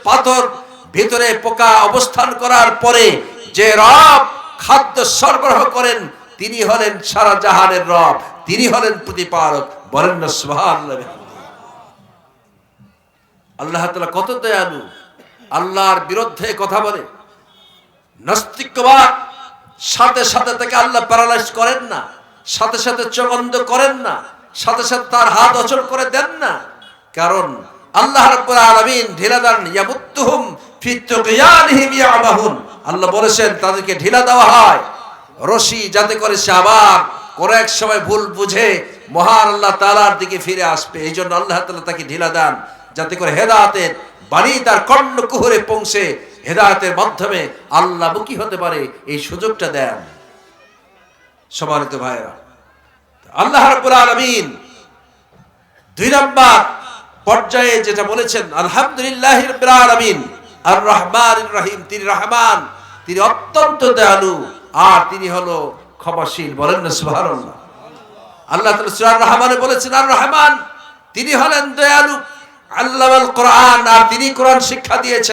পাথর ভিতরে পোকা অবস্থান করার পরে যে রব খাদ্য সরবরাহ করেন তিনি হলেন সারা জাহানের রব, তিনি হলেন প্রতিপালক। বলেন না সুবহানাল্লাহ। আল্লাহ তাআলা কত দয়ালু, আল্লাহর বিরুদ্ধে কথা বলে নাস্তিকবাদ, সাথে সাথে তাকে আল্লাহ প্যারালাইজ করেন না, সাথে সাথে চোখন্ধ করেন না, সাথে সাথে তার হাত অচল করে দেন না। কারণ আল্লাহ রাব্বুল আলামিন ঢিলা দেন, ইয়ামুত্তুহুম ফি তুগয়ানিহিম ইয়ামাহুন। আল্লাহ বলেছেন তাদেরকে ঢিলা দেওয়া হয় রশি, যাতে করে সে আবার কোন এক সময় ভুল বুঝে মহান আল্লাহ তাআলার দিকে ফিরে আসবে। এই জন্য আল্লাহ তাআলা তাকে ঢিলা দেন, যাতে করে হেদায়েতের বাণী তার কর্ণকুহরে পৌঁছে হেদায়েতের মাধ্যমে আল্লাহমুখী হতে পারে, এই সুযোগটা দেন। সম্মানিত ভাইরা, আল্লাহ রাব্বুল আলামিন 2 নম্বর পর্যায়ে যেটা বলেছেন, আলহামদুলিল্লাহি রাব্বিল আলামিন আর রহমানির রহিম, তিনি রহমান, তিনি অত্যন্ত দয়ালু, আর তিনি হলো ক্ষমাশীল। বলেন না সুবহানাল্লাহ। আল্লাহ তাআলা সূরা রহমানে বলেছেন আর রহমান, তিনি হলেন দয়ালু, আল্লামাল কোরআন, আর তিনি কোরআন শিক্ষা দিয়েছেন।